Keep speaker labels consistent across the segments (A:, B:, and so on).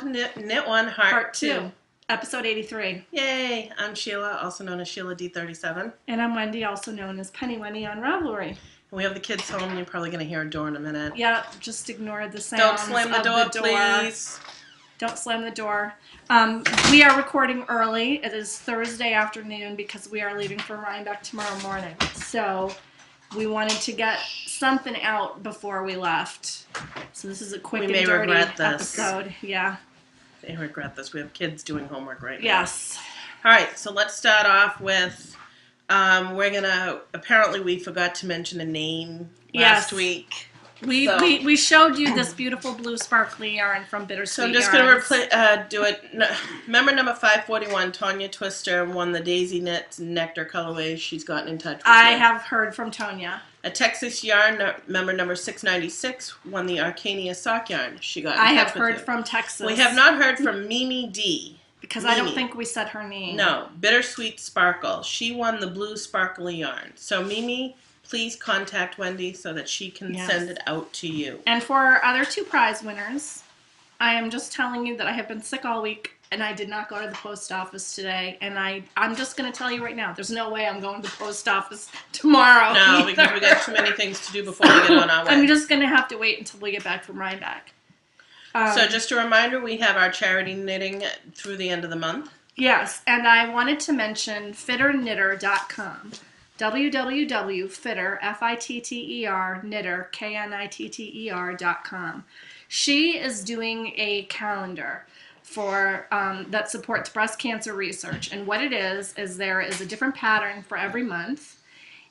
A: welcome to Knit One Heart 2.
B: Episode 83.
A: Yay! I'm Sheila, also known as Sheila D37.
B: And I'm Wendy, also known as Penny Wendy on Ravelry.
A: And we have the kids home. You're probably going to hear a door in a minute.
B: Yeah, just ignore the sounds.
A: Don't slam the door, please.
B: Don't slam the door. We are recording early. It is Thursday afternoon because we are leaving for Rhinebeck tomorrow morning. So we wanted to get something out before we left. So this is a quick and dirty episode. Yeah.
A: I regret this. We have kids doing homework right now.
B: Yes.
A: All right, so let's start off with, apparently we forgot to mention a name last week.
B: We showed you this beautiful blue sparkly yarn from Bittersweet
A: So I'm just going to do it. Member number 541, Tonya Twister, won the Daisy Knit Nectar colorway. She's gotten in touch with
B: I have heard from Tonya.
A: A Texas Yarn member number 696 won the Arcania sock yarn. She got in touch with you.
B: I have heard from Texas.
A: We have not heard from Mimi D.
B: Because I don't think we said her name.
A: No, Bittersweet Sparkle. She won the blue sparkly yarn. So Mimi, please contact Wendy so that she can send it out to you.
B: And for our other two prize winners, I am just telling you that I have been sick all week and I did not go to the post office today. And I'm just going to tell you right now, there's no way I'm going to the post office tomorrow.
A: No, because we got too many things to do before we get on our way.
B: I'm just going to have to wait until we get back from Rhinebeck.
A: So just a reminder, we have our charity knitting through the end of the month.
B: Yes, and I wanted to mention fitterknitter.com. www.fitter, F-I-T-T-E-R, knitter, K-N-I-T-T-E-R.com. She is doing a calendar for that supports breast cancer research. And what it is there is a different pattern for every month.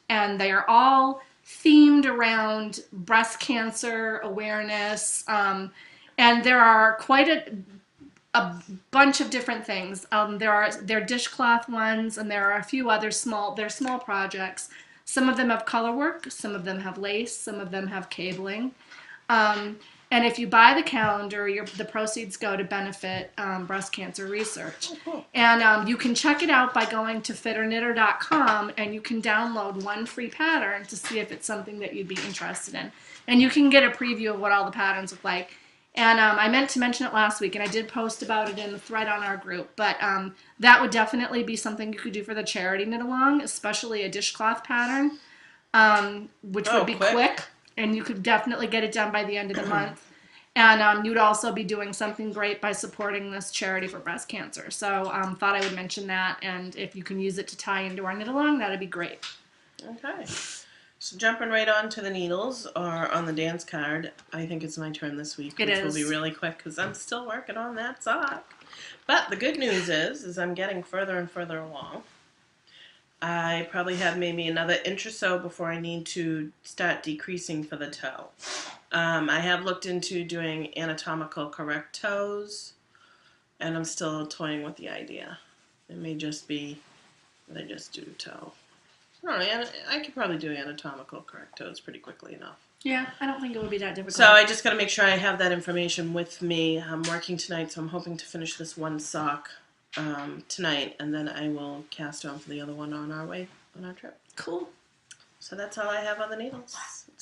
B: And they are all themed around breast cancer awareness. And there are quite a bunch of different things. There are dishcloth ones, and there are a few other small projects. Some of them have color work, some of them have lace, some of them have cabling. And if you buy the calendar, the proceeds go to benefit breast cancer research. Oh, cool. And you can check it out by going to fitterknitter.com, and you can download one free pattern to see if it's something that you'd be interested in. And you can get a preview of what all the patterns look like. And I meant to mention it last week, and I did post about it in the thread on our group, but that would definitely be something you could do for the charity knit-along, especially a dishcloth pattern, which would be quick, and you could definitely get it done by the end of the month. And you'd also be doing something great by supporting this charity for breast cancer. So thought I would mention that, and if you can use it to tie into our knit-along, that would be great.
A: Okay. So jumping right on to the needles, or on the dance card, I think it's my turn this week, which will be really quick because I'm still working on that sock. But the good news is I'm getting further and further along. I probably have maybe another inch or so before I need to start decreasing for the toe. I have looked into doing anatomical correct toes, and I'm still toying with the idea. It may just be that I just do toe. I could probably do anatomical correct toes pretty quickly enough.
B: Yeah, I don't think it would be that difficult.
A: So I just got to make sure I have that information with me. I'm working tonight, so I'm hoping to finish this one sock tonight, and then I will cast on for the other one on our way, on our trip.
B: Cool.
A: So that's all I have on the needles.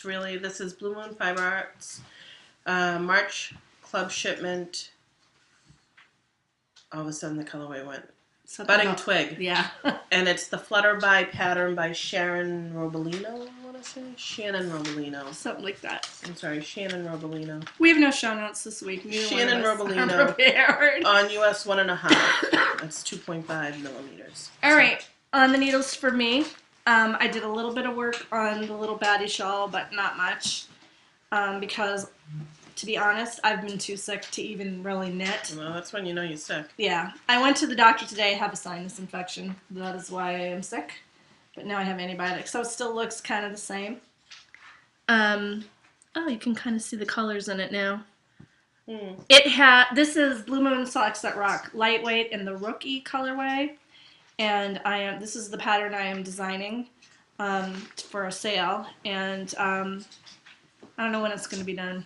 A: This is Blue Moon Fiber Arts, March club shipment. All of a sudden the colorway went. Budding Twig.
B: Yeah.
A: And it's the Flutterby pattern by Sharon Robolino, I want to say? Shannon Robolino.
B: Something like that.
A: I'm sorry, Shannon Robolino.
B: We have no show notes this week.
A: Shannon Robolino on US 1.5. That's 2.5 millimeters.
B: All right. On the needles for me, I did a little bit of work on the little baddie shawl, but not much. Because, to be honest, I've been too sick to even really knit.
A: Well, that's when you know you're sick.
B: Yeah. I went to the doctor today. I have a sinus infection. That is why I am sick. But now I have antibiotics. So it still looks kind of the same. Oh, you can kind of see the colors in it now. This is Blue Moon Socks That Rock. Lightweight in the Rookie colorway. And this is the pattern I am designing for a sale. And I don't know when it's going to be done.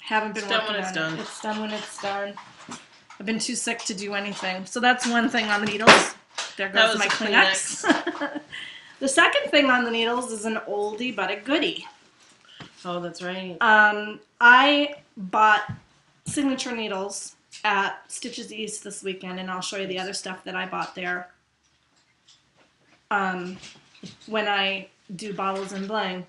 B: Haven't been working on it. It's done when it's done. I've been too sick to do anything. So that's one thing on the needles. There goes my Kleenex. The second thing on the needles is an oldie but a goodie.
A: Oh, that's right.
B: I bought signature needles at Stitches East this weekend, and I'll show you the other stuff that I bought there when I do Bottles and Bling.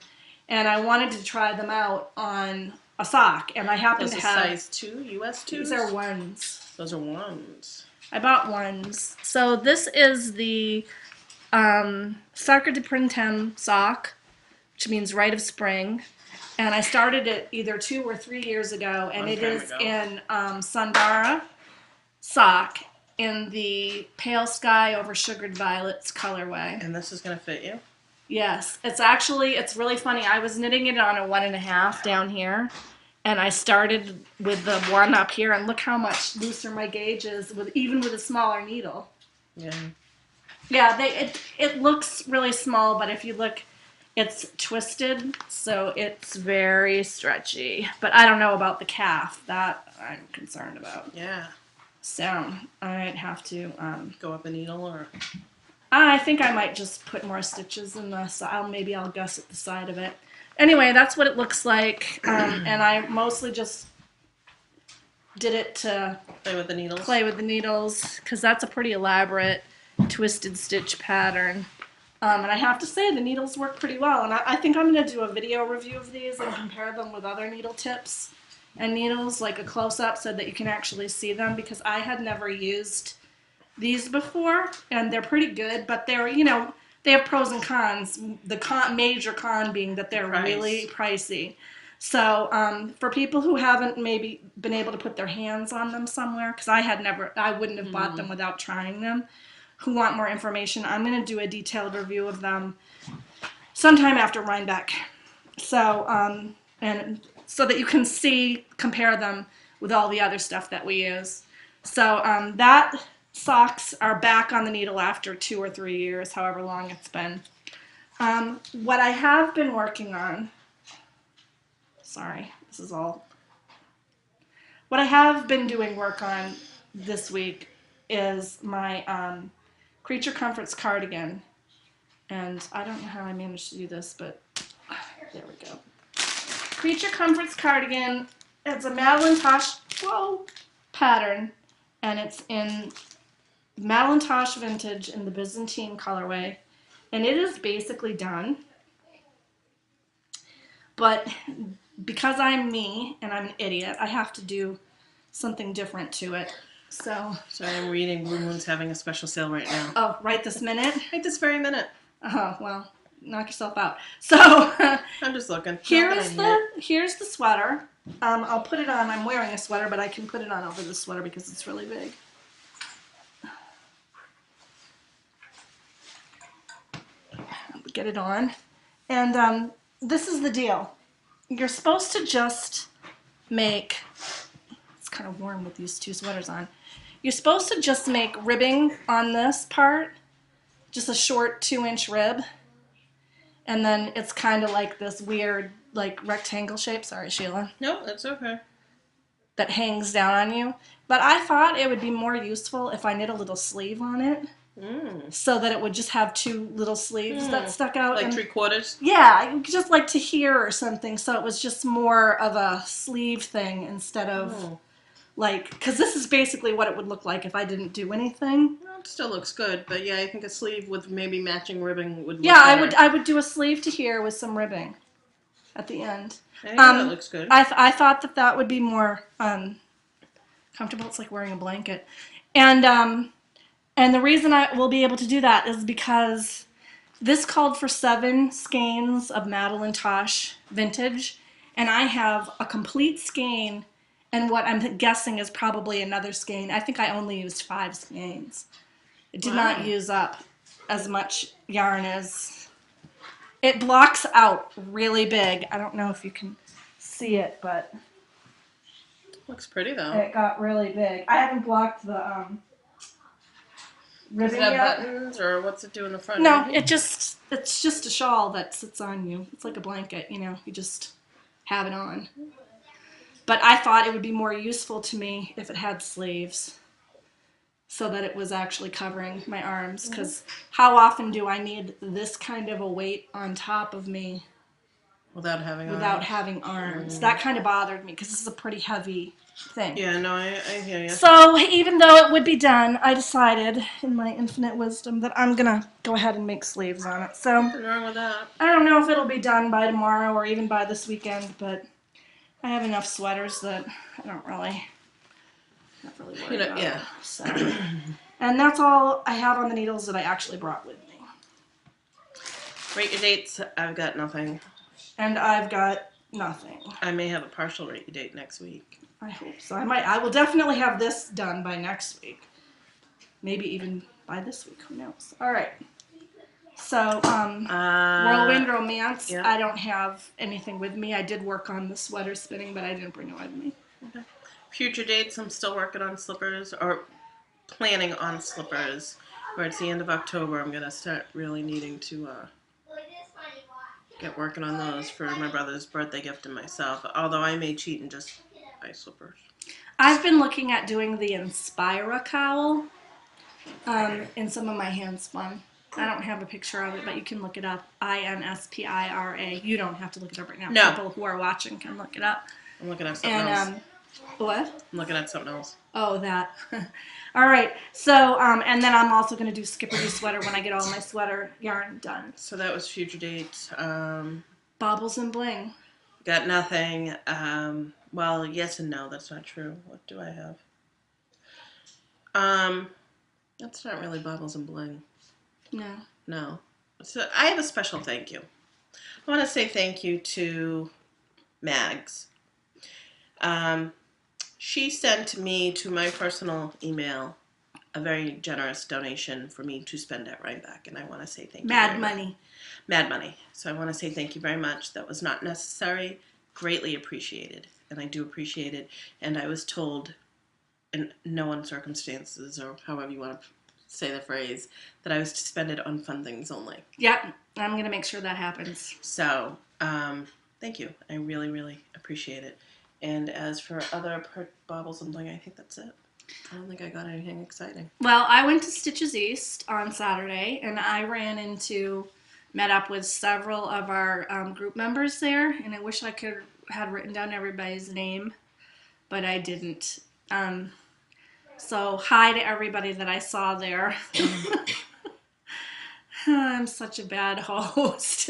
B: And I wanted to try them out on a sock, and I happen to have
A: size 2, US 2s?
B: These are ones.
A: Those are ones.
B: I bought ones. So this is the Sacre de Printemps sock, which means Rite of Spring. And I started it either 2 or 3 years ago, and it is in Sundara sock in the Pale Sky over Sugared Violets colorway.
A: And this is going to fit you?
B: Yes. It's really funny. I was knitting it on a 1.5 down here, and I started with the 1 up here, and look how much looser my gauge is, even with a smaller needle.
A: Yeah.
B: Yeah, it looks really small, but if you look, it's twisted, so it's very stretchy. But I don't know about the calf. That I'm concerned about.
A: Yeah.
B: So I might have to
A: go up a needle, or
B: I think I might just put more stitches in the side. Maybe I'll gusset the side of it. Anyway, that's what it looks like, and I mostly just did it to
A: play with the
B: needles, because that's a pretty elaborate twisted stitch pattern. And I have to say, the needles work pretty well, and I think I'm going to do a video review of these and compare them with other needle tips and needles, like a close-up, so that you can actually see them, because I had never used these before, and they're pretty good, but they're, they have pros and cons. The major con being that they're really pricey. So for people who haven't maybe been able to put their hands on them somewhere, because I wouldn't have bought them without trying them, who want more information, I'm going to do a detailed review of them sometime after Rhinebeck. So, and so that you can compare them with all the other stuff that we use. So that socks are back on the needle after 2 or 3 years, however long it's been. What I have been working on, what I have been doing work on this week is my Creature Comforts cardigan. And I don't know how I managed to do this, but there we go. Creature Comforts cardigan. It's a Madeline Tosh pattern, and it's in Madeline Tosh vintage in the Byzantine colorway, and it is basically done. But because I'm me and I'm an idiot, I have to do something different to it. So
A: I'm reading Blue Moon's having a special sale right now.
B: Oh, right this minute?
A: Right this very minute.
B: Oh, well, knock yourself out. So
A: I'm just looking.
B: Here's the sweater. I'll put it on. I'm wearing a sweater, but I can put it on over the sweater because it's really big. Get it on. And this is the deal. You're supposed to just make, it's kind of warm with these 2 sweaters on. You're supposed to just make ribbing on this part, just a short 2-inch rib. And then it's kind of like this weird, like, rectangle shape. Sorry, Sheila.
A: No, that's okay.
B: That hangs down on you. But I thought it would be more useful if I knit a little sleeve on it. So that it would just have 2 little sleeves that stuck out.
A: Like 3/4?
B: Yeah, just like to here or something. So it was just more of a sleeve thing instead of like, because this is basically what it would look like if I didn't do anything.
A: Well, it still looks good, but yeah, I think a sleeve with maybe matching ribbing would look
B: better. I would do a sleeve to here with some ribbing at the end.
A: That looks good.
B: I thought that would be more comfortable. It's like wearing a blanket. And the reason I will be able to do that is because this called for 7 skeins of Madeline Tosh vintage, and I have a complete skein, and what I'm guessing is probably another skein. I think I only used 5 skeins. It did not use up as much yarn as... It blocks out really big. I don't know if you can see it, but...
A: Looks pretty, though.
B: It got really big. I haven't blocked the...
A: Does it have buttons, or what's it do in the front?
B: No, it's just a shawl that sits on you. It's like a blanket, you just have it on. But I thought it would be more useful to me if it had sleeves, so that it was actually covering my arms, because how often do I need this kind of a weight on top of me
A: Without having
B: arms. That kind of bothered me because this is a pretty heavy thing.
A: Yeah, no, I hear you.
B: So even though it would be done, I decided in my infinite wisdom that I'm going to go ahead and make sleeves on it. So
A: nothing wrong with that.
B: I don't know if it'll be done by tomorrow or even by this weekend, but I have enough sweaters that I don't really worry about it. So. And that's all I have on the needles that I actually brought with me.
A: Rate your dates. I've got nothing.
B: And I've got nothing.
A: I may have a partial rate your date next week.
B: I hope so. I will definitely have this done by next week. Maybe even by this week. Who knows? All right. So, Whirlwind Romance. Yeah. I don't have anything with me. I did work on the sweater spinning, but I didn't bring it with me.
A: Okay. Future dates. I'm still working on slippers, or planning on slippers. Where it's the end of October, I'm going to start really needing to get working on those for my brother's birthday gift and myself. Although I may cheat and just buy slippers. I've
B: been looking at doing the Inspira cowl in some of my hand spun. I don't have a picture of it, but you can look it up. INSPIRA. You don't have to look it up right now.
A: No.
B: People who are watching can look it up.
A: I'm looking at something else.
B: What?
A: I'm looking at something else.
B: Oh, that. All right. So, and then I'm also going to do Skipperty sweater when I get all my sweater yarn done.
A: So that was future dates.
B: Baubles and bling.
A: Got nothing. Well, yes and no. That's not true. What do I have? That's not really baubles and bling. No. So I have a special thank you. I want to say thank you to Mags. She sent me to my personal email a very generous donation for me to spend at Rhinebeck, and I want to say thank you. Mad money. So I want to say thank you very much. That was not necessary. Greatly appreciated, and I do appreciate it. And I was told, in no uncircumstances, or however you want to say the phrase, that I was to spend it on fun things only.
B: Yep, I'm going to make sure that happens.
A: So, thank you. I really, really appreciate it. And as for other baubles and bling, I think that's it. I don't think I got anything exciting.
B: Well, I went to Stitches East on Saturday, and I met up with several of our group members there, and I wish I had written down everybody's name, but I didn't. So hi to everybody that I saw there. I'm such a bad host.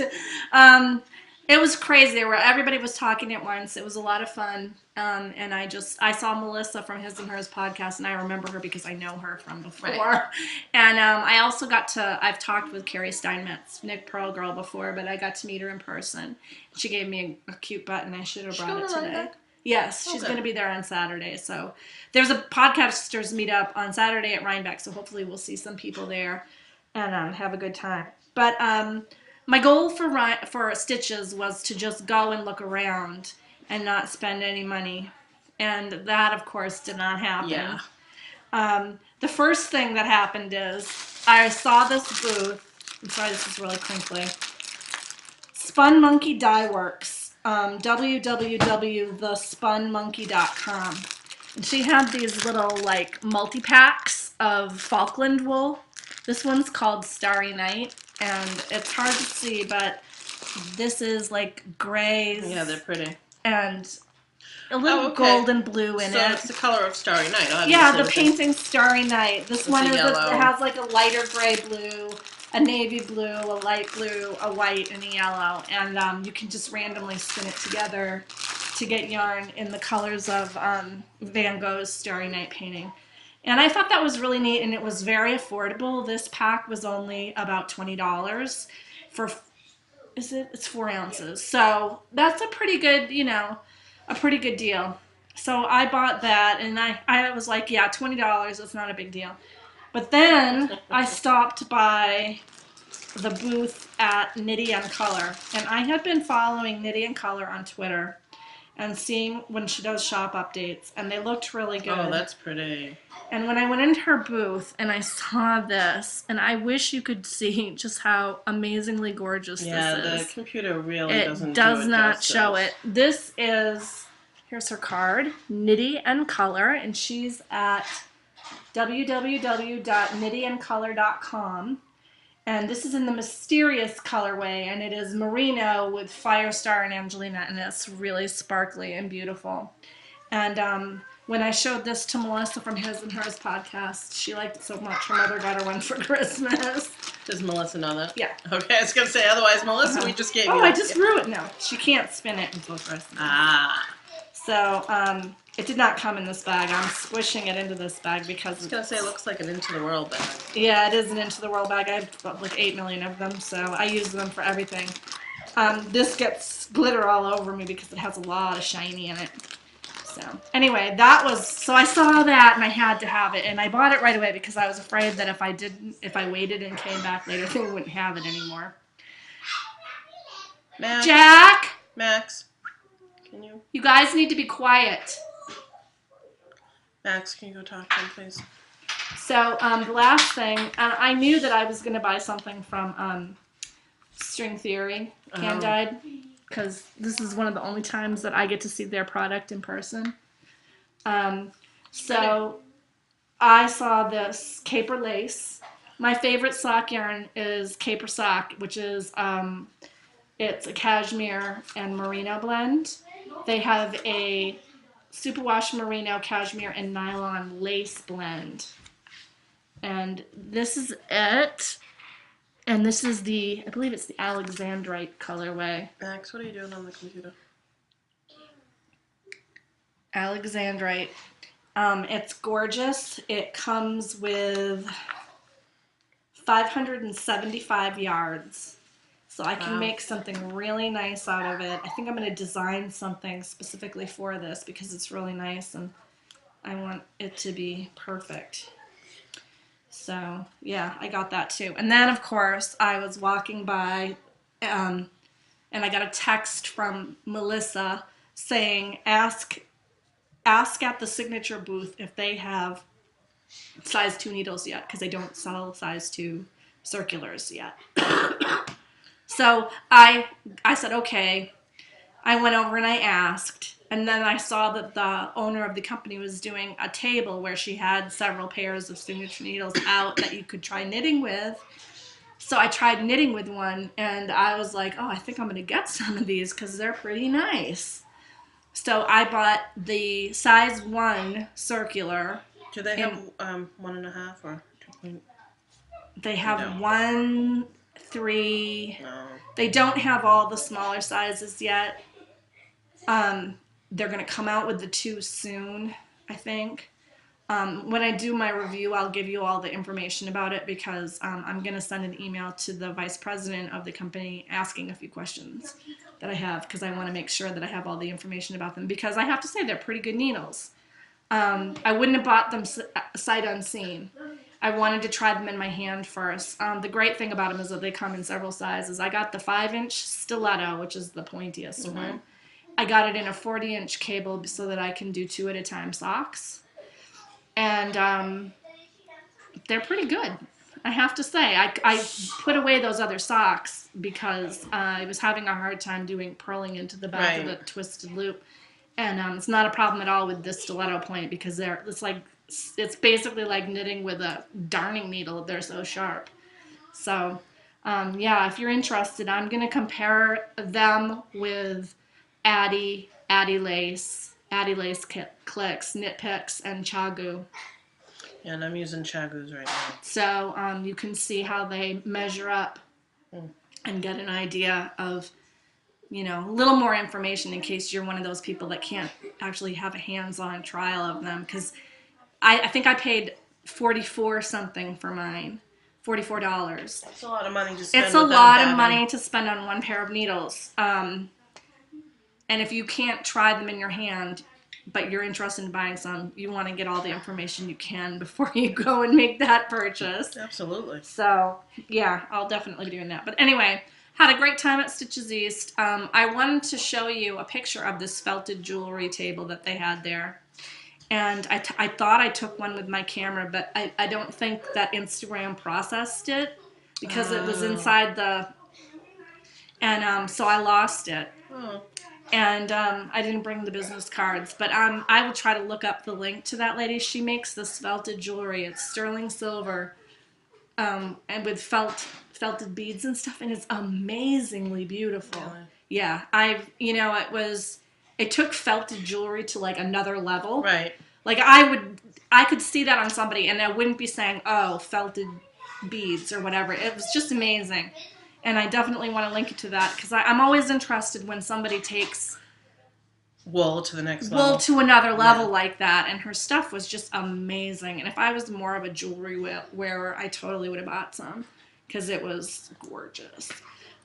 B: It was crazy. Everybody was talking at once. It was a lot of fun. And I saw Melissa from His and Hers podcast, and I remember her because I know her from before. Right. And I also I've talked with Carrie Steinmetz, Nick Pearl Girl, before, but I got to meet her in person. She gave me a cute button. I should have brought it today. Yes, she's going to be there on Saturday. So there's a podcasters meetup on Saturday at Rhinebeck, so hopefully we'll see some people there and have a good time. But my goal for Stitches was to just go and look around and not spend any money. And that, of course, did not happen. Yeah. The first thing that happened is I saw this booth. I'm sorry, this is really crinkly. Spun Monkey Dye Works. www.thespunmonkey.com. And she had these little, multi-packs of Falkland wool. This one's called Starry Night. And it's hard to see, but this is grays.
A: Yeah, they're pretty.
B: And a little gold and blue in it.
A: So it's the color of Starry Night, obviously.
B: Yeah, the painting Starry Night. This one it has a lighter gray blue, a navy blue, a light blue, a white, and a yellow. And you can just randomly spin it together to get yarn in the colors of Van Gogh's Starry Night painting. And I thought that was really neat, and it was very affordable. This pack was only about $20 for, it's 4 ounces. So that's a pretty good, a pretty good deal. So I bought that, and I was like, yeah, $20, that's not a big deal. But then I stopped by the booth at Knitty and Color, and I had been following Knitty and Color on Twitter and seeing when she does shop updates, and they looked really good.
A: Oh, that's pretty.
B: And when I went into her booth and I saw this, and I wish you could see just how amazingly gorgeous this is.
A: Yeah, the computer really doesn't
B: does not show it. This is, here's her card, Knitty and Color, and she's at www.knittyandcolor.com. And this is in the Mysterious colorway, and it is merino with Firestar and Angelina, and it's really sparkly and beautiful. And when I showed this to Melissa from His and Hers podcast, she liked it so much her mother got her one for Christmas.
A: Does Melissa know that?
B: Yeah.
A: Okay, I was going to say, otherwise, Melissa, we just gave you.
B: Oh, I just grew it now. She can't spin it until Christmas.
A: Ah.
B: So, it did not come in this bag. I'm squishing it into this bag because
A: I was going to say, it looks like an Into the World bag.
B: Yeah, it is an Into the World bag. I have like 8 million of them, so I use them for everything. This gets glitter all over me because it has a lot of shiny in it. So, anyway, so I saw that and I had to have it, and I bought it right away because I was afraid that if I waited and came back later, they wouldn't have it anymore.
A: Max.
B: Jack!
A: Max. Can you?
B: You guys need to be quiet.
A: Max, can you go talk to him, please?
B: So, the last thing, I knew that I was going to buy something from String Theory, hand-dyed, because this is one of the only times that I get to see their product in person. So, I saw this caper lace. My favorite sock yarn is caper sock, which is, it's a cashmere and merino blend. They have a superwash merino, cashmere, and nylon lace blend. And this is it. And this is I believe it's the Alexandrite colorway.
A: Max, what are you doing on the computer?
B: Alexandrite. It's gorgeous. It comes with 575 yards. So I can make something really nice out of it. I think I'm going to design something specifically for this because it's really nice and I want it to be perfect. So, yeah, I got that too. And then, of course, I was walking by and I got a text from Melissa saying, ask at the signature booth if they have size 2 needles yet because they don't sell size 2 circulars yet. So I said, okay. I went over and I asked. And then I saw that the owner of the company was doing a table where she had several pairs of signature needles out that you could try knitting with. So I tried knitting with one, and I was like, oh, I think I'm going to get some of these because they're pretty nice. So I bought the size 1 circular.
A: Do they have 1.5 or 2?
B: They have 1, 3.
A: No.
B: They don't have all the smaller sizes yet. They're going to come out with the 2 soon, I think. When I do my review, I'll give you all the information about it because I'm going to send an email to the vice president of the company asking a few questions that I have because I want to make sure that I have all the information about them because I have to say they're pretty good needles. I wouldn't have bought them sight unseen. I wanted to try them in my hand first. The great thing about them is that they come in several sizes. I got the 5-inch stiletto, which is the pointiest one. I got it in a 40-inch cable so that I can do 2 at a time socks. And they're pretty good. I have to say, I put away those other socks because I was having a hard time doing purling into the back of the twisted loop. And it's not a problem at all with this stiletto point because it's basically like knitting with a darning needle. They're so sharp. So, yeah, if you're interested, I'm going to compare them with Addy Lace Clicks, Knit Picks, and Chagu.
A: Yeah, and I'm using Chagus right now.
B: So you can see how they measure up and get an idea of, a little more information in case you're one of those people that can't actually have a hands-on trial of them. Because I think I paid $44 something for mine. $44.
A: It's a lot of money to spend.
B: It's a lot of money to spend on one pair of needles. And if you can't try them in your hand, but you're interested in buying some, you want to get all the information you can before you go and make that purchase.
A: Absolutely.
B: So, yeah, I'll definitely be doing that. But anyway, had a great time at Stitches East. I wanted to show you a picture of this felted jewelry table that they had there. And I thought I took one with my camera, but I don't think that Instagram processed it because it was inside and so I lost it.
A: Oh.
B: And I didn't bring the business cards, but I will try to look up the link to that lady. She makes this felted jewelry. It's sterling silver and with felted beads and stuff, and it's amazingly beautiful.
A: Really?
B: Yeah, it took felted jewelry to like another level.
A: Right.
B: Like I could see that on somebody, and I wouldn't be saying, "Oh, felted beads" or whatever. It was just amazing, and I definitely want to link it to that because I'm always interested when somebody takes
A: wool to the next level.
B: Wool to another level like that, and her stuff was just amazing. And if I was more of a jewelry wearer, I totally would have bought some because it was gorgeous.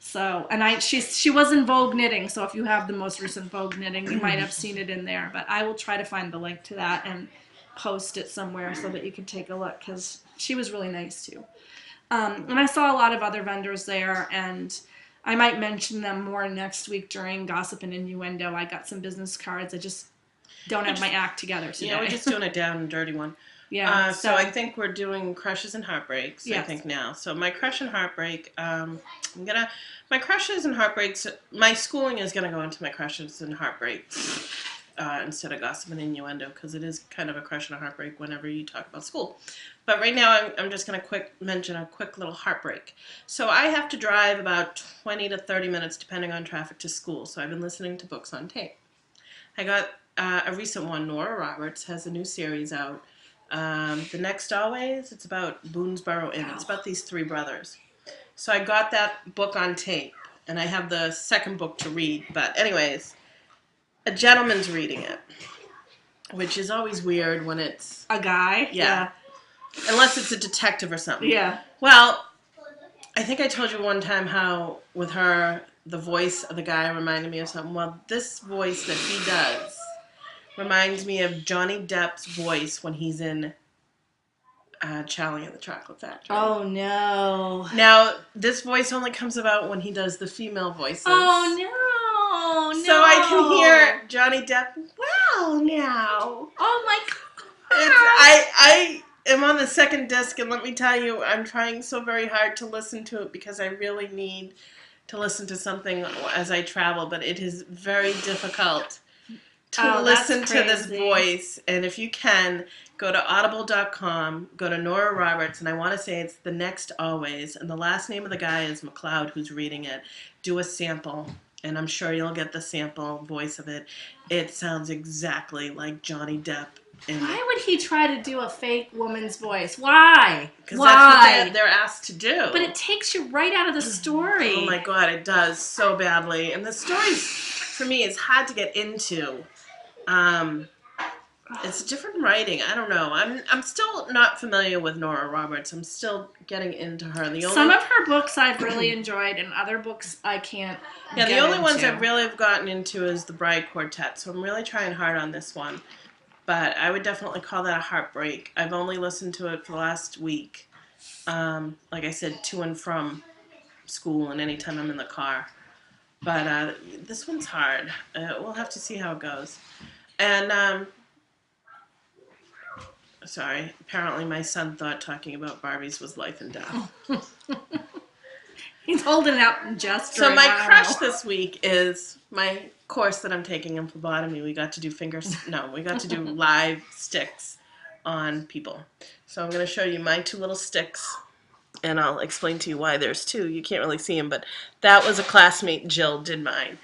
B: So, and she was in Vogue Knitting, so if you have the most recent Vogue Knitting, you might have seen it in there. But I will try to find the link to that and post it somewhere so that you can take a look because she was really nice too. And I saw a lot of other vendors there, and I might mention them more next week during Gossip and Innuendo. I got some business cards. I just don't have my act together today.
A: Yeah, we're just doing a down and dirty one.
B: Yeah.
A: So I think we're doing crushes and heartbreaks. Yes. I think now. So my crush and heartbreak. My crushes and heartbreaks. My schooling is gonna go into my crushes and heartbreaks instead of Gossip and Innuendo because it is kind of a crush and a heartbreak whenever you talk about school. But right now I'm just gonna mention a quick little heartbreak. So I have to drive about 20 to 30 minutes depending on traffic to school. So I've been listening to books on tape. I got a recent one. Nora Roberts has a new series out. The Next Always, it's about Boonesboro Inn. It's about these three brothers. So I got that book on tape, and I have the second book to read. But anyways, a gentleman's reading it, which is always weird when it's...
B: A guy?
A: Yeah. Unless it's a detective or something.
B: Yeah.
A: Well, I think I told you one time how, with her, the voice of the guy reminded me of something. Well, this voice that he does reminds me of Johnny Depp's voice when he's in Charlie and the Chocolate Factory.
B: Oh, no.
A: Now, this voice only comes about when he does the female voices.
B: Oh, no.
A: So I can hear Johnny Depp, well, now.
B: Oh, my God.
A: I am on the second disc, and let me tell you, I'm trying so very hard to listen to it because I really need to listen to something as I travel, but it is very difficult to listen to this voice. And if you can, go to audible.com, go to Nora Roberts, and I want to say it's The Next Always, and the last name of the guy is McLeod who's reading it. Do a sample, and I'm sure you'll get the sample voice of it. It sounds exactly like Johnny Depp.
B: Why would he try to do a fake woman's voice? Why?
A: Because that's what they're asked to do.
B: But it takes you right out of the story.
A: Oh my God, it does so badly. And the story, for me, is hard to get into. It's different writing. I don't know. I'm still not familiar with Nora Roberts. I'm still getting into her.
B: Some of her books I've really enjoyed, and other books I can't.
A: Yeah, the only ones I've really gotten into is the Bride Quartet. So I'm really trying hard on this one. But I would definitely call that a heartbreak. I've only listened to it for the last week. Like I said, to and from school and anytime I'm in the car. But this one's hard. We'll have to see how it goes. And, sorry, apparently my son thought talking about Barbies was life and death.
B: He's holding it up and gesturing.
A: So my crush this week is my course that I'm taking in phlebotomy. We got to do we got to do live sticks on people. So I'm going to show you my two little sticks, and I'll explain to you why there's two. You can't really see them, but that was a classmate, Jill, did mine.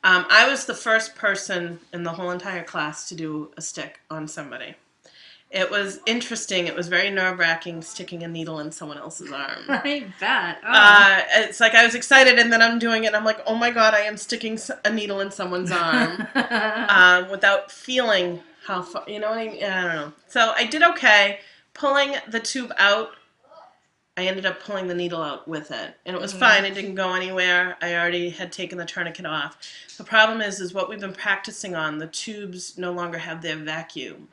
A: I was the first person in the whole entire class to do a stick on somebody. It was interesting. It was very nerve-wracking sticking a needle in someone else's arm.
B: I bet. Oh.
A: It's like I was excited, and then I'm doing it, and I'm like, oh my God, I am sticking a needle in someone's arm without feeling how far, you know what I mean? I don't know. So I did okay. Pulling the tube out, I ended up pulling the needle out with it, and it was fine. It didn't go anywhere. I already had taken the tourniquet off. The problem is what we've been practicing on, the tubes no longer have their vacuum.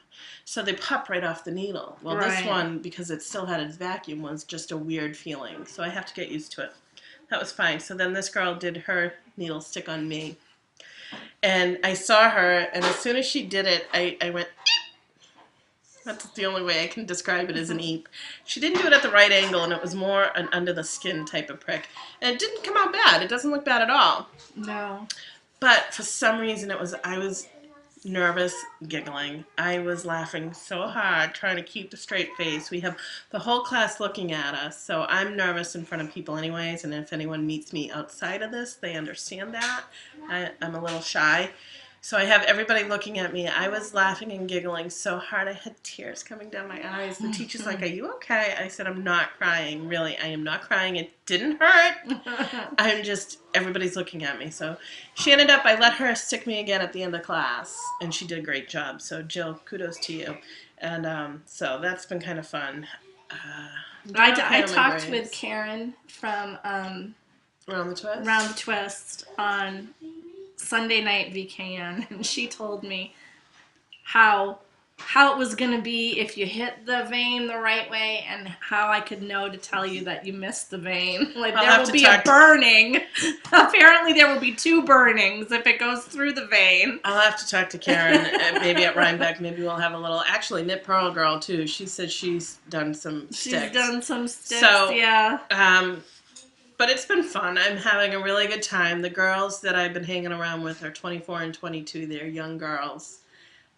A: So they pop right off the needle. Well, this one, because it still had its vacuum, was just a weird feeling. So I have to get used to it. That was fine. So then this girl did her needle stick on me. And I saw her, and as soon as she did it, I went, eep. That's the only way I can describe it as an eep. She didn't do it at the right angle, and it was more an under-the-skin type of prick. And it didn't come out bad. It doesn't look bad at all.
B: No.
A: But for some reason, I was nervous, giggling. I was laughing so hard, trying to keep a straight face. We have the whole class looking at us, so I'm nervous in front of people anyways, and if anyone meets me outside of this, they understand that. I'm a little shy. So I have everybody looking at me. I was laughing and giggling so hard I had tears coming down my eyes. The teacher's like, "Are you okay?" I said, "I'm not crying. Really, I am not crying. It didn't hurt. I'm just, everybody's looking at me." So she ended up, I let her stick me again at the end of class, and she did a great job. So Jill, kudos to you. And so that's been kind of fun.
B: I talked with Karen from
A: Round the Twist?
B: Round the Twist on Sunday night VKN, and she told me how it was going to be if you hit the vein the right way, and how I could know to tell you that you missed the vein. Like, there will be a burning. Apparently there will be 2 burnings if it goes through the vein.
A: I'll have to talk to Karen, maybe at Rhinebeck. Maybe we'll have a little, actually, Knit Pearl Girl, too. She said she's done some sticks.
B: She's done some sticks, so, yeah.
A: But it's been fun. I'm having a really good time. The girls that I've been hanging around with are 24 and 22. They're young girls.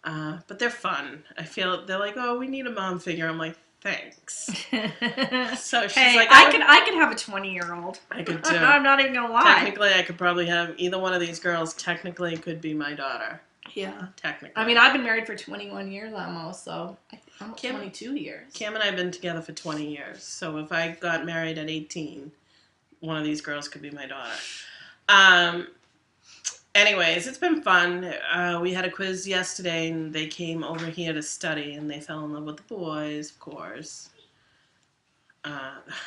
A: But they're fun. I feel they're like, "Oh, we need a mom figure." I'm like, "Thanks." So she's like,
B: I could have a 20-year-old.
A: I could too.
B: I'm not even gonna lie.
A: Technically, I could probably have either one of these girls. Technically, could be my daughter.
B: Yeah.
A: Technically.
B: I mean, I've been married for 21 years almost, so I'm 22 years.
A: Cam and I have been together for 20 years. So if I got married at 18, one of these girls could be my daughter. Anyways, it's been fun. We had a quiz yesterday, and they came over here to study, and they fell in love with the boys, of course.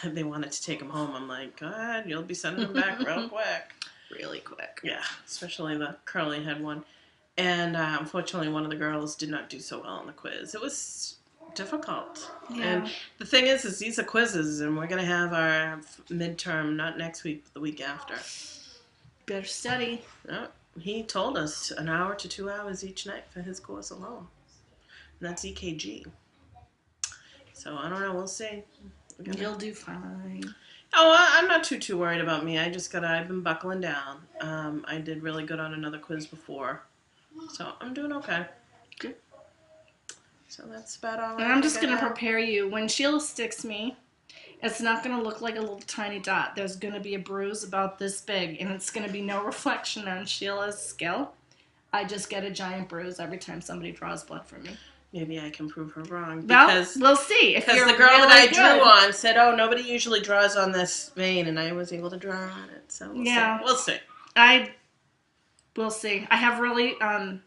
A: They wanted to take them home. I'm like, God, you'll be sending them back real quick.
B: Really quick.
A: Yeah, especially the curly-head one. And unfortunately, one of the girls did not do so well on the quiz. It was difficult. Yeah. And the thing is these are quizzes, and we're going to have our midterm not next week, but the week after.
B: Better study.
A: Oh, he told us 1 hour to 2 hours each night for his course alone. And that's EKG. So I don't know. We'll see.
B: You'll do fine.
A: Oh, I'm not too worried about me. I've been buckling down. I did really good on another quiz before. So I'm doing okay.
B: Good.
A: So that's about all.
B: And I'm just going to prepare you. When Sheila sticks me, it's not going to look like a little tiny dot. There's going to be a bruise about this big, and it's going to be no reflection on Sheila's skill. I just get a giant bruise every time somebody draws blood from me.
A: Maybe I can prove her wrong.
B: Because, well, we'll see.
A: Because the girl that I drew on said, "Oh, nobody usually draws on this vein," and I was able to draw on it. So we'll see.
B: We'll see. I have really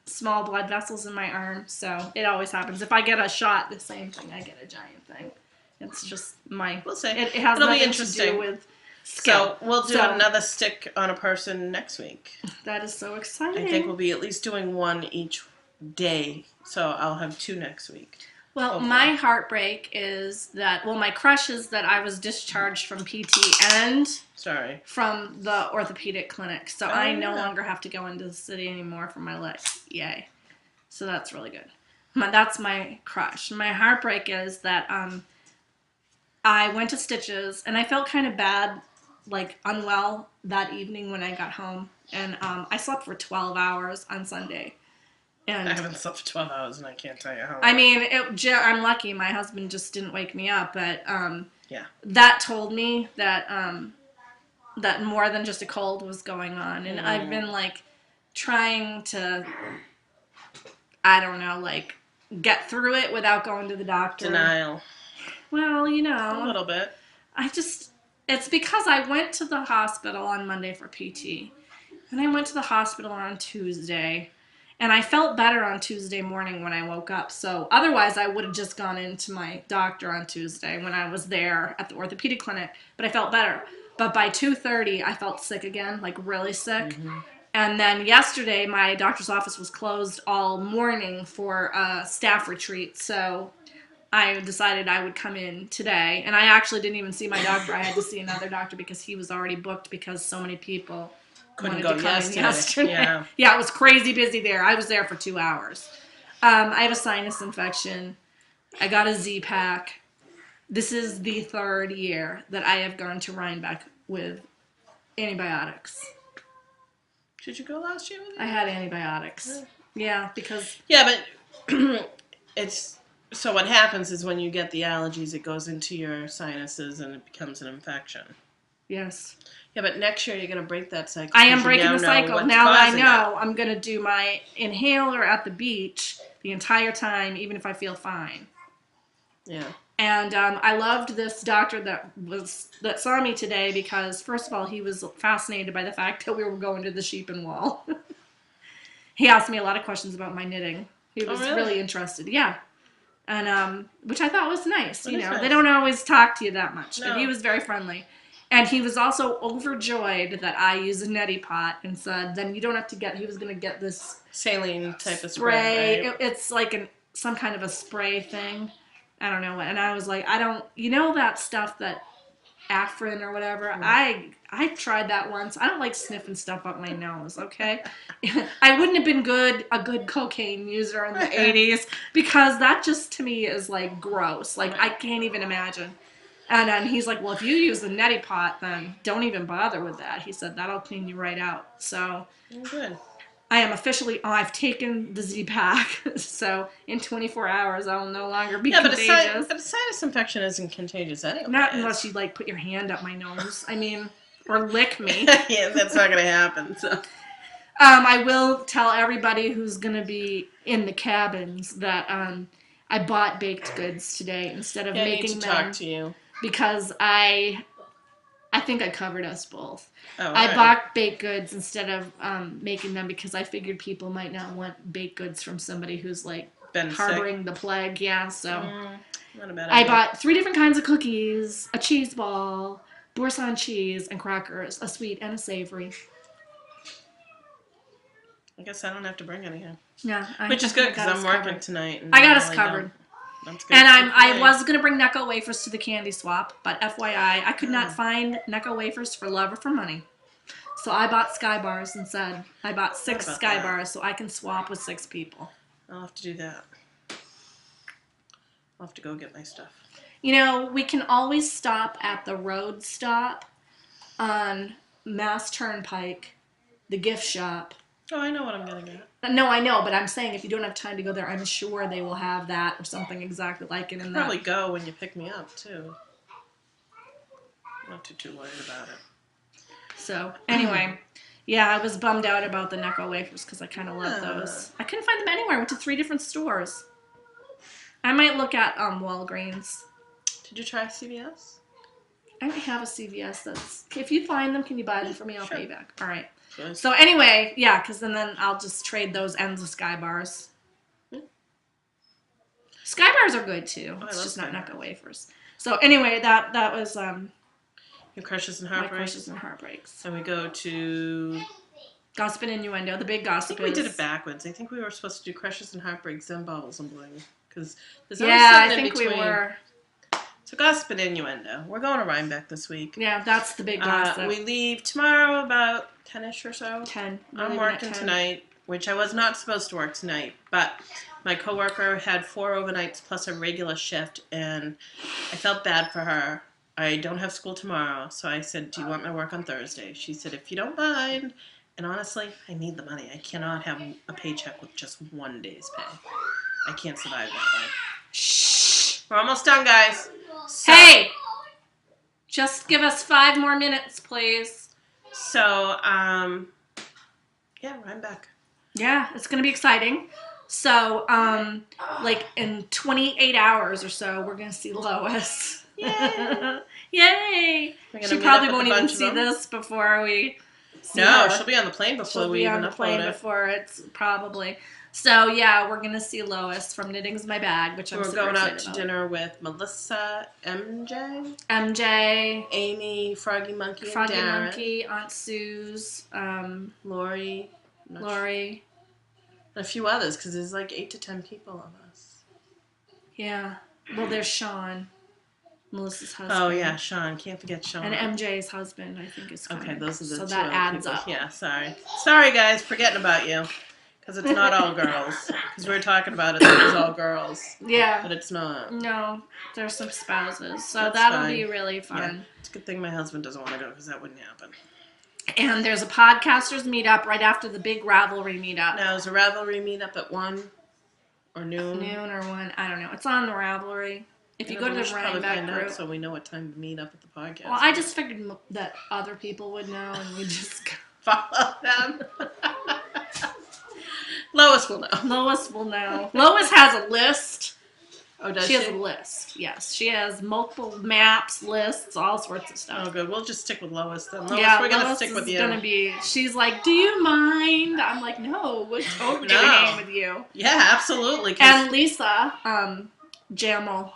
B: small blood vessels in my arm, so it always happens. If I get a shot, the same thing. I get a giant thing. It's just
A: We'll see.
B: It has nothing to do with skill.
A: So we'll do another stick on a person next week.
B: That is so exciting.
A: I think we'll be at least doing one each day. So I'll have 2 next week.
B: Well, hopefully. My heartbreak is that, my crush is that I was discharged from PT and from the orthopedic clinic. So I no longer have to go into the city anymore for my legs. Yay. So that's really good. That's my crush. My heartbreak is that I went to stitches, and I felt kind of bad, like unwell that evening when I got home. And I slept for 12 hours on Sunday. And
A: I haven't slept for 12 hours, and I can't tell you how long.
B: I mean, I'm lucky. My husband just didn't wake me up, but that told me that that more than just a cold was going on. And I've been, like, trying to, I don't know, like, get through it without going to the doctor.
A: Denial.
B: Well,
A: a little bit.
B: It's because I went to the hospital on Monday for PT, and I went to the hospital on Tuesday. And I felt better on Tuesday morning when I woke up. So otherwise, I would have just gone into my doctor on Tuesday when I was there at the orthopedic clinic. But I felt better. But by 2:30, I felt sick again, like really sick. Mm-hmm. And then yesterday, my doctor's office was closed all morning for a staff retreat. So I decided I would come in today. And I actually didn't even see my doctor. I had to see another doctor because he was already booked because so many people
A: couldn't go yesterday.
B: Yeah, it was crazy busy there. I was there for 2 hours. I have a sinus infection. I got a Z-Pack. This is the 3rd year that I have gone to Rhinebeck with antibiotics.
A: Did you go last year with it?
B: I had antibiotics. Yeah, because...
A: Yeah, but it's... So what happens is when you get the allergies, it goes into your sinuses and it becomes an infection.
B: Yes.
A: Yeah, but next year you're going to break that cycle.
B: I am breaking the cycle. Now I know
A: it.
B: I'm going to do my inhaler at the beach the entire time, even if I feel fine.
A: Yeah.
B: And I loved this doctor that saw me today because, first of all, he was fascinated by the fact that we were going to the sheep and wool. He asked me a lot of questions about my knitting. He was really interested. Yeah. And which I thought was nice. Nice. They don't always talk to you that much, but he was very friendly. And he was also overjoyed that I use a neti pot and said, then you don't have to get, he was going to get this
A: saline type of spray.
B: Right? It's like some kind of a spray thing. I don't know. And I was like, that stuff that Afrin or whatever. I tried that once. I don't like sniffing stuff up my nose, okay? I wouldn't have been a good cocaine user in the 80s because that just to me is like gross. Like I can't even imagine. And then he's like, well, if you use the neti pot, then don't even bother with that. He said, that'll clean you right out. So
A: good.
B: I am officially, I've taken the Z-Pack, so in 24 hours I will no longer be contagious.
A: But a sinus infection isn't contagious anyway.
B: Not unless you, put your hand up my nose. I mean, or lick me.
A: Yeah, that's not going to happen, so.
B: I will tell everybody who's going to be in the cabins that I bought baked goods today instead of making them.
A: I need to talk to you.
B: Because I think I covered us both.
A: Oh,
B: I bought baked goods instead of making them because I figured people might not want baked goods from somebody who's harboring the plague. Yeah, so
A: not a bad idea.
B: I bought 3 different kinds of cookies, a cheese ball, boursin cheese, and crackers, a sweet and a savory.
A: I guess I don't have to bring anything.
B: Yeah,
A: which is good because I'm working tonight.
B: And I got us covered. That's good. And I was going to bring Necco wafers to the candy swap, but FYI, I could not find Necco wafers for love or for money. So I bought Sky Bars instead. I bought 6 Sky Bars so I can swap with 6 people.
A: I'll have to do that. I'll have to go get my stuff.
B: We can always stop at the road stop on Mass Turnpike, the gift shop.
A: Oh, I know what I'm going to get.
B: No, I know, but I'm saying if you don't have time to go there, I'm sure they will have that or something exactly like it.
A: I'll probably go when you pick me up, too. I'm not too worried about it.
B: So, anyway, yeah, I was bummed out about the Necco wafers because I kind of love those. I couldn't find them anywhere. I went to 3 different stores. I might look at Walgreens.
A: Did you try CVS?
B: I don't have a CVS. If you find them, can you buy them for me? I'll pay you back. All right. So anyway, yeah, because then I'll just trade those ends of Sky Bars. Sky Bars are good too. It's just not Necco wafers. So anyway, that was
A: your Crushes and Heartbreaks.
B: My Crushes and Heartbreaks.
A: And we go to
B: Gossip and Innuendo. The big gossip.
A: I think we did it backwards. I think we were supposed to do Crushes and Heartbreaks, then Bubbles and Bling, because there's always something in between. We were. So Gossip and Innuendo. We're going to Rhinebeck this week.
B: Yeah, that's the big gossip.
A: We leave tomorrow about 10-ish or so.
B: 10.
A: I'm working tonight, which I was not supposed to work tonight, but my coworker had 4 overnights plus a regular shift, and I felt bad for her. I don't have school tomorrow, so I said, do you want my work on Thursday? She said, if you don't mind. And honestly, I need the money. I cannot have a paycheck with just 1 day's pay. I can't survive that way. Shh. We're almost done, guys. So,
B: hey! Just give us 5 more minutes, please.
A: So, yeah, Rhinebeck.
B: Yeah, it's going to be exciting. So, in 28 hours or so, we're going to see Lois.
A: Yay!
B: Yay! She probably won't even see this before we see her.
A: She'll be on the plane before we even upload it. She'll be on the plane
B: before it's probably... So, yeah, we're going to see Lois from Knitting's My Bag, which I'm super excited about.
A: We're going out to dinner with Melissa,
B: MJ,
A: Amy, Froggy Monkey, and
B: Froggy
A: Darren.
B: Monkey, Aunt Sue's,
A: Lori.
B: And
A: a few others, because there's 8 to 10 people of us.
B: Yeah. Well, there's Sean, Melissa's husband.
A: Oh, yeah, Sean. Can't forget Sean.
B: And MJ's husband, I think, is coming.
A: Okay, those are the 2
B: So that adds
A: people.
B: up.
A: Yeah, sorry. Sorry, guys, forgetting about you. Because it's not all girls. Because we were talking about it, that it was all girls.
B: Yeah.
A: But it's not.
B: No, there's some spouses. So that'll be really fun.
A: Yeah. It's a good thing my husband doesn't want to go, because that wouldn't happen.
B: And there's a podcasters meetup right after the big Ravelry meetup.
A: Now, is a Ravelry meetup at 1 or noon?
B: Noon or 1. I don't know. It's on the Ravelry. If you go to the Rhinebeck group.
A: So we know what time to meet up at the podcast.
B: Well, I just figured that other people would know and we just
A: follow them. Lois will know.
B: Lois will know. Lois has a list.
A: Oh, does
B: she? She has a list. Yes, she has multiple maps, lists, all sorts of stuff.
A: Oh, good. We'll just stick with Lois then. Lois,
B: yeah,
A: we're gonna stick with you.
B: She's like, do you mind? I'm like, no, we're totally hang with you.
A: Yeah, absolutely.
B: And Lisa, Jamel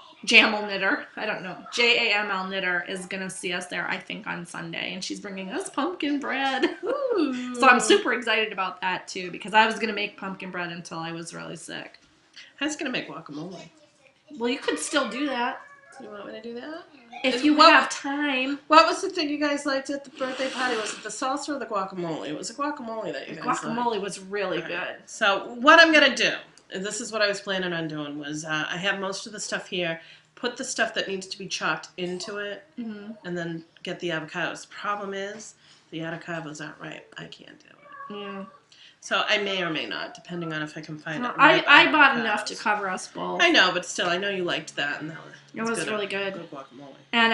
B: Knitter, I don't know, JAML Knitter is gonna see us there, I think, on Sunday, and she's bringing us pumpkin bread. Ooh. So I'm super excited about that too, because I was gonna make pumpkin bread until I was really sick.
A: I was gonna make guacamole.
B: Well, you could still do that.
A: You want me to do that?
B: If you have time.
A: What was the thing you guys liked at the birthday party? Was it the salsa or the guacamole? It was the guacamole that you guys liked.
B: Guacamole was really good.
A: So what I'm going to do, and this is what I was planning on doing, was I have most of the stuff here. Put the stuff that needs to be chopped into it, and then get the avocados. The problem is, the avocados aren't ripe. I can't do it.
B: Yeah.
A: So I may or may not, depending on if I can find it.
B: I bought enough to cover us both.
A: I know, but still, I know you liked that, and
B: it was really good.
A: Good guacamole.
B: And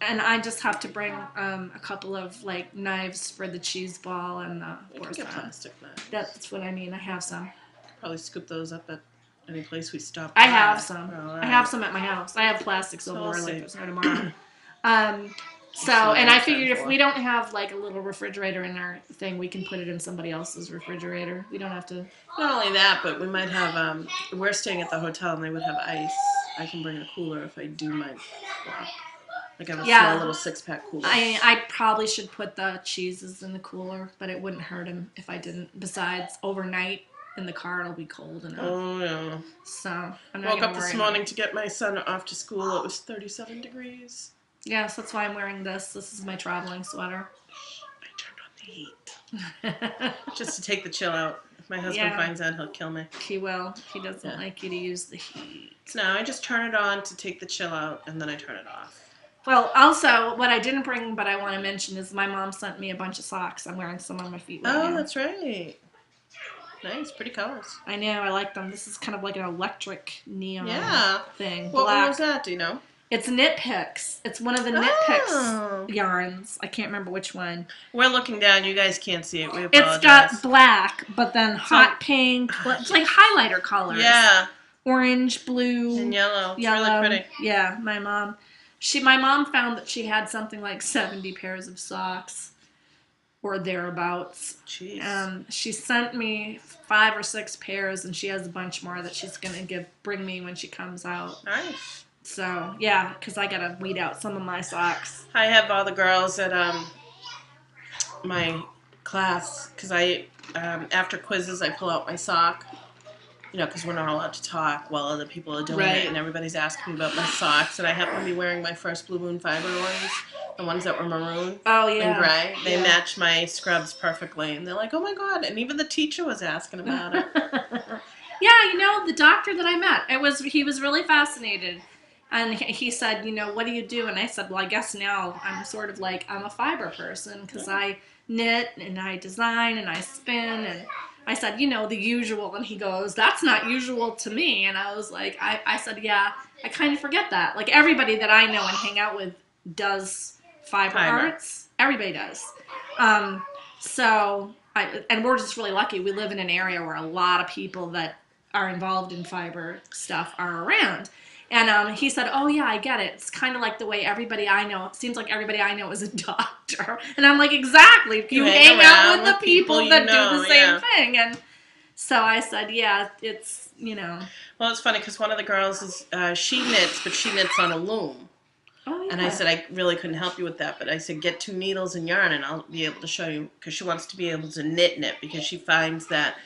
B: I just have to bring a couple of like knives for the cheese ball and the.
A: We can get plastic knives.
B: That's what I mean. I have some.
A: Probably scoop those up at any place we stop.
B: I have some. Right. I have some at my house. I have plastic silverware like there's no tomorrow. So, and I figured if we don't have like a little refrigerator in our thing, we can put it in somebody else's refrigerator. We don't have to.
A: Not only that, but we might have, we're staying at the hotel and they would have ice. I can bring a cooler if I do my block. Like I have a small little 6-pack cooler.
B: I probably should put the cheeses in the cooler, but it wouldn't hurt him if I didn't. Besides, overnight in the car, it'll be cold enough.
A: Oh, yeah.
B: So, I'm
A: not Woke up this morning to get my son off to school. It was 37 degrees.
B: Yes, that's why I'm wearing this. This is my traveling sweater.
A: I turned on the heat. Just to take the chill out. If my husband finds out, he'll kill me.
B: He will. He doesn't like you to use the heat.
A: No, I just turn it on to take the chill out, and then I turn it off.
B: Well, also, what I didn't bring, but I want to mention, is my mom sent me a bunch of socks. I'm wearing some on my feet right now.
A: Oh, that's right. Nice, pretty colors.
B: I know, I like them. This is kind of like an electric neon thing.
A: What one was that, do you know?
B: It's Knit Picks. It's one of the Knit Picks yarns. I can't remember which one.
A: We're looking down. You guys can't see it. We apologize.
B: It's got black, but then hot pink. It's like highlighter colors.
A: Yeah.
B: Orange, blue.
A: And yellow. It's really pretty.
B: Yeah, my mom found that she had something like 70 pairs of socks or thereabouts.
A: Jeez.
B: She sent me 5 or 6 pairs, and she has a bunch more that she's going to bring me when she comes out.
A: Nice.
B: So, yeah, because I got to weed out some of my socks.
A: I have all the girls at my class, because after quizzes, I pull out my sock, because we're not allowed to talk while other people are doing it, and everybody's asking me about my socks, and I happen to be wearing my first Blue Moon Fiber ones, the ones that were maroon and gray. They match my scrubs perfectly, and they're like, oh my God, and even the teacher was asking about it.
B: Yeah, the doctor that I met, he was really fascinated. And he said, what do you do? And I said, well, I guess now I'm sort of like, I'm a fiber person because I knit and I design and I spin. And I said, the usual. And he goes, that's not usual to me. And I was like, I said, yeah, I kind of forget that. Like everybody that I know and hang out with does fiber arts. Everybody does. And we're just really lucky. We live in an area where a lot of people that are involved in fiber stuff are around. And he said, oh, yeah, I get it. It's kind of like the way everybody I know, it seems like everybody I know is a doctor. And I'm like, exactly. You hang out with the people that do the same thing. And so I said, yeah, it's,
A: Well, it's funny because one of the girls is, she knits, but she knits on a loom.
B: Oh, yeah.
A: And I said, I really couldn't help you with that. But I said, get 2 needles and yarn and I'll be able to show you. Because she wants to be able to knit because she finds that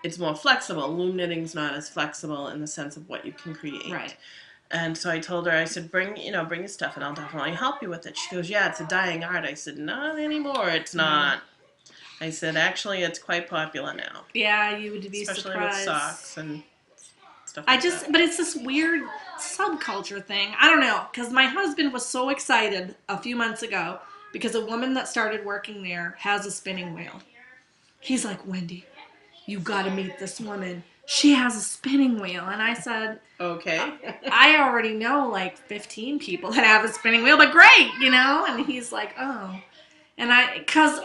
A: it's more flexible. Loom knitting's not as flexible in the sense of what you can create.
B: Right.
A: And so I told her, I said, bring your stuff and I'll definitely help you with it. She goes, yeah, it's a dying art. I said, not anymore. It's not. I said, actually, it's quite popular now.
B: Yeah, you would be
A: especially
B: surprised.
A: Especially with socks and stuff like that.
B: But it's this weird subculture thing. I don't know, because my husband was so excited a few months ago because a woman that started working there has a spinning wheel. He's like, Wendy, you got to meet this woman. She has a spinning wheel. And I said,
A: okay.
B: I already know like 15 people that have a spinning wheel, but great, you know? And he's like, oh. And because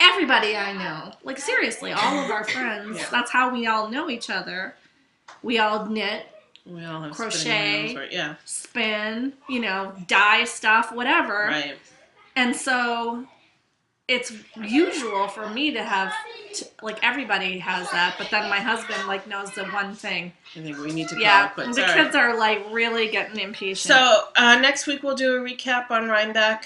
B: everybody I know, like seriously, all of our friends, that's how we all know each other. We all knit,
A: we all have
B: crochet,
A: wheels,
B: spin, you know, dye stuff, whatever.
A: Right.
B: And so it's usual for me to have, like everybody has that, but then my husband like knows the one thing.
A: I think we need to call it quits.
B: The kids are like really getting impatient.
A: So next week we'll do a recap on Rhinebeck.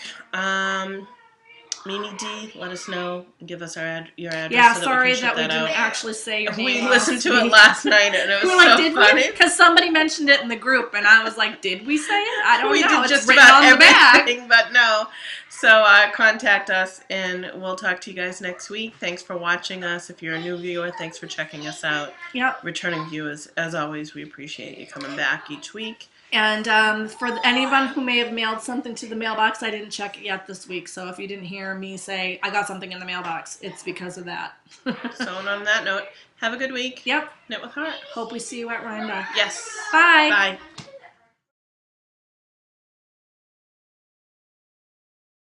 A: Mimi D, let us know. Give us your address.
B: Yeah,
A: so
B: sorry
A: that
B: we didn't actually say your name.
A: We listened to it last night and it was so funny.
B: Because somebody mentioned it in the group and I was like, did we say it? I don't know.
A: We did just
B: written
A: about
B: on
A: everything, but no. So contact us and we'll talk to you guys next week. Thanks for watching us. If you're a new viewer, thanks for checking us out.
B: Yep.
A: Returning viewers, as always, we appreciate you coming back each week.
B: And for anyone who may have mailed something to the mailbox, I didn't check it yet this week. So if you didn't hear me say, I got something in the mailbox, it's because of that.
A: So on that note, have a good week.
B: Yep.
A: Knit with Heart.
B: Hope we see you at Rhinebeck.
A: Yes.
B: Bye.
A: Bye.